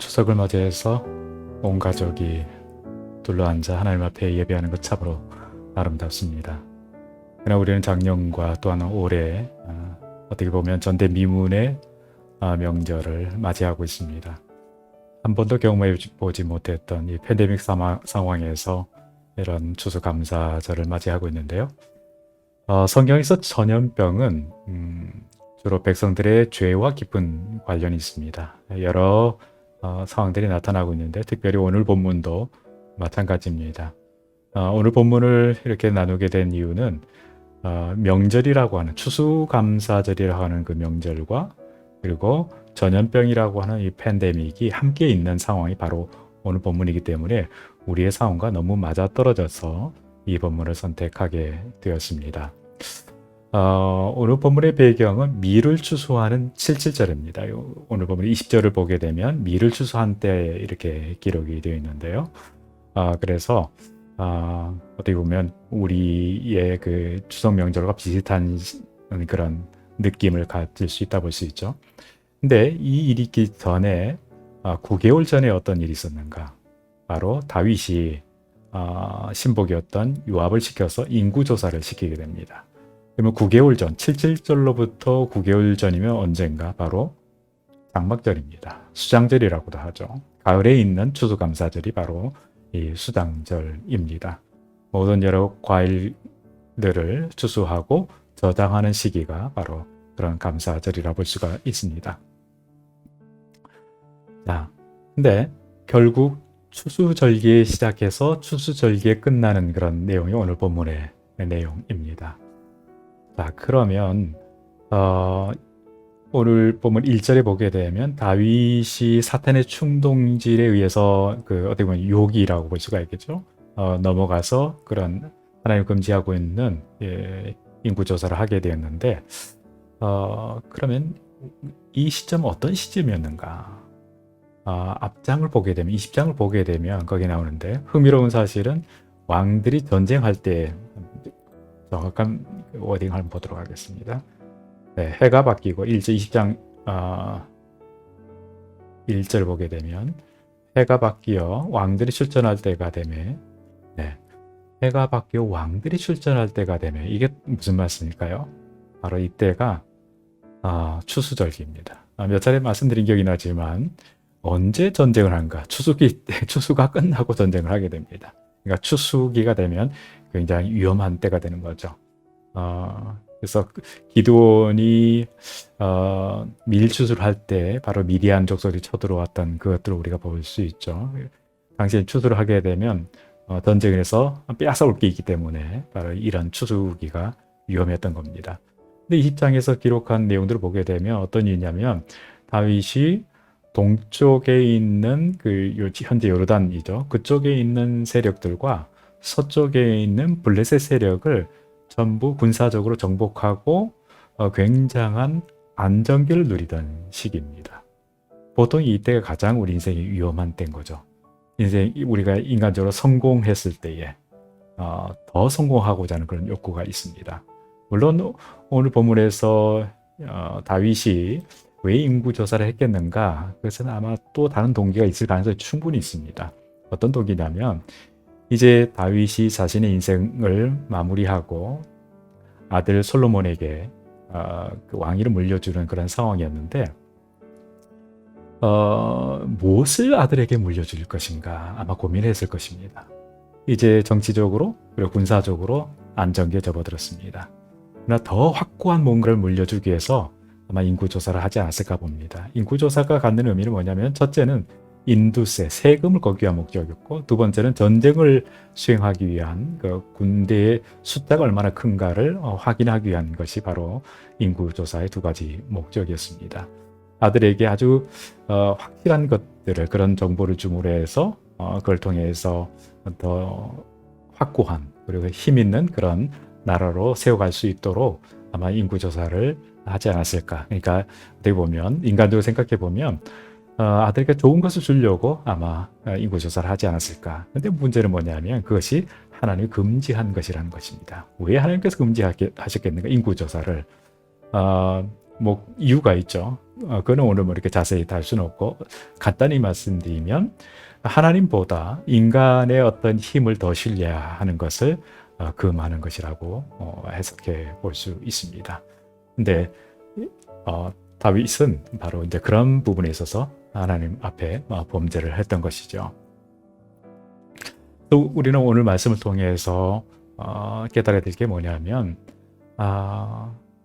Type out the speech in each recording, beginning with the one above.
추석을 맞이해서 온 가족이 둘러앉아 하나님 앞에 예배하는 것 참으로 아름답습니다. 그러나 우리는 작년과 또한 올해 어떻게 보면 전대미문의 명절을 맞이하고 있습니다. 한 번도 경험해 보지 못했던 이 팬데믹 상황에서 이런 추수감사절을 맞이하고 있는데요. 성경에서 전염병은 주로 백성들의 죄와 깊은 관련이 있습니다. 여러 상황들이 나타나고 있는데 특별히 오늘 본문도 마찬가지입니다. 오늘 본문을 이렇게 나누게 된 이유는 명절이라고 하는 추수감사절이라고 하는 그 명절과 그리고 전염병이라고 하는 이 팬데믹이 함께 있는 상황이 바로 오늘 본문이기 때문에 우리의 상황과 너무 맞아떨어져서 이 본문을 선택하게 되었습니다. 오늘 본문의 배경은 밀을 추수하는 77절입니다. 오늘 본문 20절을 보게 되면 밀을 추수한 때 이렇게 기록이 되어 있는데요. 그래서 어떻게 보면 우리의 그 추석 명절과 비슷한 그런 느낌을 가질 수 있다 볼 수 있죠. 근데 이 일이 있기 전에 9개월 전에 어떤 일이 있었는가? 바로 다윗이 신복이었던 요압을 시켜서 인구조사를 시키게 됩니다. 그러면 9개월 전, 77절로부터 9개월 전이면 언젠가? 바로 장막절입니다. 수장절이라고도 하죠. 가을에 있는 추수감사절이 바로 이 수장절입니다. 모든 여러 과일들을 추수하고 저장하는 시기가 바로 그런 감사절이라 볼 수가 있습니다. 자, 근데 결국 추수절기에 시작해서 추수절기에 끝나는 그런 내용이 오늘 본문의 내용입니다. 자, 그러면 오늘 본문 1절에 보게 되면 다윗이 사탄의 충동질에 의해서 어떻게 보면 욕이라고 볼 수가 있겠죠. 넘어가서 그런 하나님 금지하고 있는 인구조사를 하게 되었는데 그러면 이 시점은 어떤 시점이었는가? 앞장을 보게 되면 20장을 보게 되면 거기 나오는데 흥미로운 사실은 왕들이 전쟁할 때 정확한 워딩을 한번 보도록 하겠습니다. 네, 해가 바뀌고 20장 1절 보게 되면 해가 바뀌어 왕들이 출전할 때가 되매 해가 바뀌어 왕들이 출전할 때가 되매 이게 무슨 말씀일까요? 바로 이때가 추수절기입니다. 몇 차례 말씀드린 기억이 나지만 언제 전쟁을 한가? 추수가 끝나고 전쟁을 하게 됩니다. 그러니까 추수기가 되면 굉장히 위험한 때가 되는 거죠. 그래서 기드온이 밀추수를 할 때 바로 미디안 족속이 쳐들어왔던 그것들을 우리가 볼 수 있죠. 당시에 추수를 하게 되면 전쟁을 해서 빼앗아올 게 있기 때문에 바로 이런 추수기가 위험했던 겁니다. 근데 20장에서 기록한 내용들을 보게 되면 어떤 일이냐면 다윗이 동쪽에 있는 현재 요르단이죠. 그쪽에 있는 세력들과 서쪽에 있는 블레셋 세력을 전부 군사적으로 정복하고 굉장한 안정기를 누리던 시기입니다. 보통 이때가 가장 우리 인생이 위험한 때인 거죠. 우리가 인간적으로 성공했을 때에 더 성공하고자 하는 그런 욕구가 있습니다. 물론 오늘 본문에서 다윗이 왜 인구조사를 했겠는가? 그것은 아마 또 다른 동기가 있을 가능성이 충분히 있습니다. 어떤 동기냐면 이제 다윗이 자신의 인생을 마무리하고 아들 솔로몬에게 그 왕위를 물려주는 그런 상황이었는데 무엇을 아들에게 물려줄 것인가 아마 고민했을 것입니다. 이제 정치적으로 그리고 군사적으로 안정기에 접어들었습니다. 그러나 더 확고한 뭔가를 물려주기 위해서 아마 인구조사를 하지 않았을까 봅니다. 인구조사가 갖는 의미는 뭐냐면 첫째는 인두세, 세금을 걷기 위한 목적이었고 두 번째는 전쟁을 수행하기 위한 그 군대의 숫자가 얼마나 큰가를 확인하기 위한 것이 바로 인구조사의 두 가지 목적이었습니다. 아들에게 아주 확실한 것들을 그런 정보를 줌으로 해서 그걸 통해서 더 확고한 그리고 힘 있는 그런 나라로 세워갈 수 있도록 아마 인구조사를 하지 않았을까. 그러니까 어떻게 보면 인간적으로 생각해 보면 아들에게 좋은 것을 주려고 아마 인구조사를 하지 않았을까. 근데 문제는 뭐냐면 그것이 하나님이 금지한 것이라는 것입니다. 왜 하나님께서 금지하셨겠는가? 인구조사를 뭐 이유가 있죠. 그거는 오늘 뭐 이렇게 자세히 다 할 수는 없고 간단히 말씀드리면 하나님보다 인간의 어떤 힘을 더 신뢰하는 것을 금하는 것이라고 해석해 볼 수 있습니다. 근데 다윗은 바로 이제 그런 부분에 있어서 하나님 앞에 범죄를 했던 것이죠. 또 우리는 오늘 말씀을 통해서 깨달아야 될 게 뭐냐면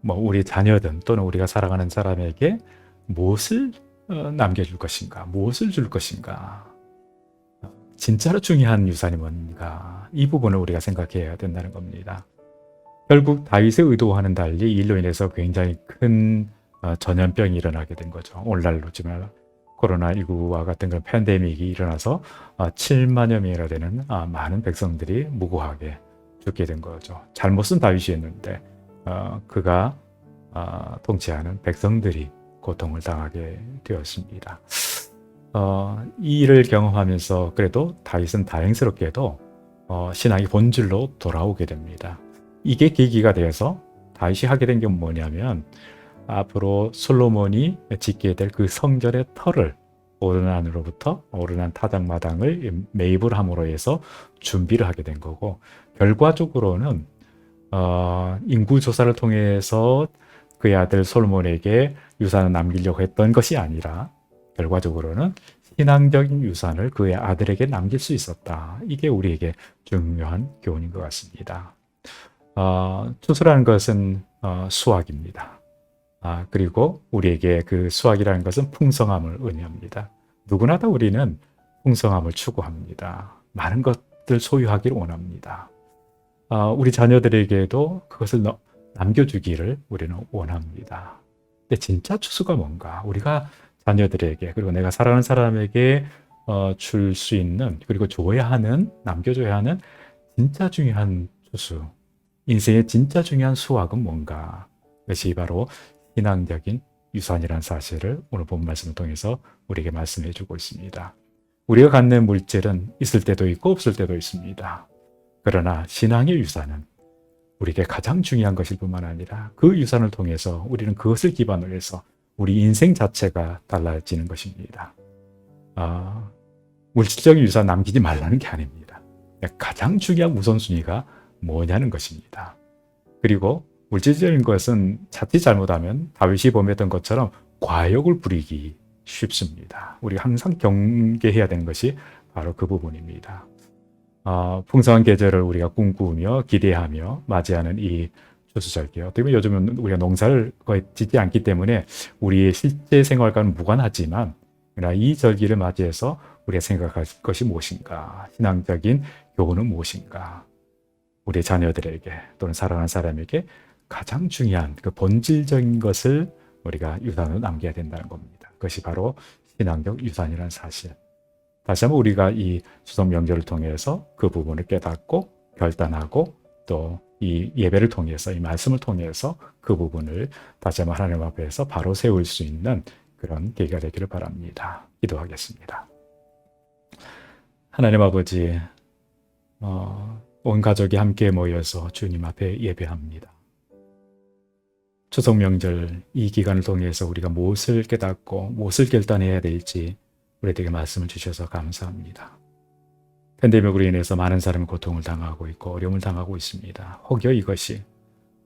뭐 우리 자녀든 또는 우리가 살아가는 사람에게 무엇을 남겨줄 것인가, 무엇을 줄 것인가, 진짜로 중요한 유산이 뭔가, 이 부분을 우리가 생각해야 된다는 겁니다. 결국 다윗의 의도와는 달리 일로 인해서 굉장히 큰 전염병이 일어나게 된 거죠. 오늘날로 치면 코로나19와 같은 그런 팬데믹이 일어나서 7만여 명이나 되는 많은 백성들이 무고하게 죽게 된 거죠. 잘못은 다윗이었는데 그가 통치하는 백성들이 고통을 당하게 되었습니다. 이 일을 경험하면서 그래도 다윗은 다행스럽게도 신앙의 본질로 돌아오게 됩니다. 이게 계기가 되어서 다윗이 하게 된 게 뭐냐면 앞으로 솔로몬이 짓게 될 그 성전의 터를 오르난 타작마당을 매입을 함으로 해서 준비를 하게 된 거고, 결과적으로는 인구 조사를 통해서 그의 아들 솔로몬에게 유산을 남기려고 했던 것이 아니라 결과적으로는 신앙적인 유산을 그의 아들에게 남길 수 있었다. 이게 우리에게 중요한 교훈인 것 같습니다. 추수라는 것은 수확입니다. 그리고 우리에게 그 수확이라는 것은 풍성함을 의미합니다. 누구나 다 우리는 풍성함을 추구합니다. 많은 것들 소유하기를 원합니다. 우리 자녀들에게도 그것을 남겨주기를 우리는 원합니다. 근데 진짜 추수가 뭔가? 우리가 자녀들에게, 그리고 내가 사랑하는 사람에게 줄 수 있는, 그리고 줘야 하는, 남겨줘야 하는 진짜 중요한 추수, 인생의 진짜 중요한 수확은 뭔가? 그것이 바로 신앙적인 유산이라는 사실을 오늘 본 말씀을 통해서 우리에게 말씀해 주고 있습니다. 우리가 갖는 물질은 있을 때도 있고 없을 때도 있습니다. 그러나 신앙의 유산은 우리에게 가장 중요한 것일 뿐만 아니라 그 유산을 통해서 우리는 그것을 기반으로 해서 우리 인생 자체가 달라지는 것입니다. 물질적인 유산 남기지 말라는 게 아닙니다. 가장 중요한 우선순위가 뭐냐는 것입니다. 그리고 물질적인 것은 자칫 잘못하면 다윗이 범했던 것처럼 과욕을 부리기 쉽습니다. 우리가 항상 경계해야 되는 것이 바로 그 부분입니다. 풍성한 계절을 우리가 꿈꾸며 기대하며 맞이하는 이 추수절기, 어떻게 보면 요즘은 우리가 농사를 거의 짓지 않기 때문에 우리의 실제 생활과는 무관하지만 이 절기를 맞이해서 우리가 생각할 것이 무엇인가, 신앙적인 교훈은 무엇인가, 우리 자녀들에게 또는 사랑하는 사람에게 가장 중요한 그 본질적인 것을 우리가 유산으로 남겨야 된다는 겁니다. 그것이 바로 신앙적 유산이라는 사실. 다시 한번 우리가 이 추석 명절을 통해서 그 부분을 깨닫고 결단하고 또 이 예배를 통해서, 이 말씀을 통해서 그 부분을 다시 한번 하나님 앞에서 바로 세울 수 있는 그런 계기가 되기를 바랍니다. 기도하겠습니다. 하나님 아버지, 온 가족이 함께 모여서 주님 앞에 예배합니다. 추석 명절 이 기간을 통해서 우리가 무엇을 깨닫고 무엇을 결단해야 될지 우리에게 말씀을 주셔서 감사합니다. 팬데믹으로 인해서 많은 사람이 고통을 당하고 있고 어려움을 당하고 있습니다. 혹여 이것이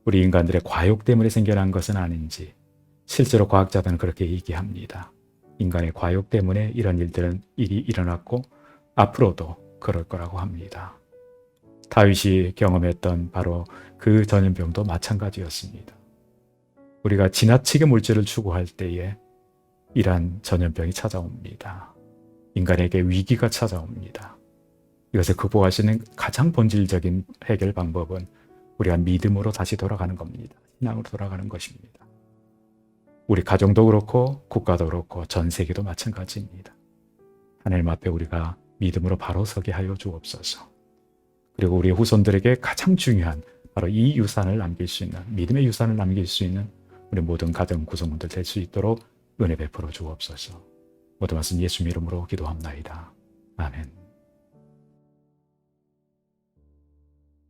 우리 인간들의 과욕 때문에 생겨난 것은 아닌지, 실제로 과학자들은 그렇게 얘기합니다. 인간의 과욕 때문에 이런 일이 일어났고 앞으로도 그럴 거라고 합니다. 다윗이 경험했던 바로 그 전염병도 마찬가지였습니다. 우리가 지나치게 물질을 추구할 때에 이러한 전염병이 찾아옵니다. 인간에게 위기가 찾아옵니다. 이것을 극복할 수 있는 가장 본질적인 해결 방법은 우리가 믿음으로 다시 돌아가는 겁니다. 신앙으로 돌아가는 것입니다. 우리 가정도 그렇고 국가도 그렇고 전 세계도 마찬가지입니다. 하나님 앞에 우리가 믿음으로 바로 서게 하여 주옵소서. 그리고 우리 후손들에게 가장 중요한 바로 이 유산을 남길 수 있는, 믿음의 유산을 남길 수 있는 우리 모든 가정 구성원들 될 수 있도록 은혜 베풀어 주옵소서. 모든 말씀 예수님 이름으로 기도합나이다. 아멘.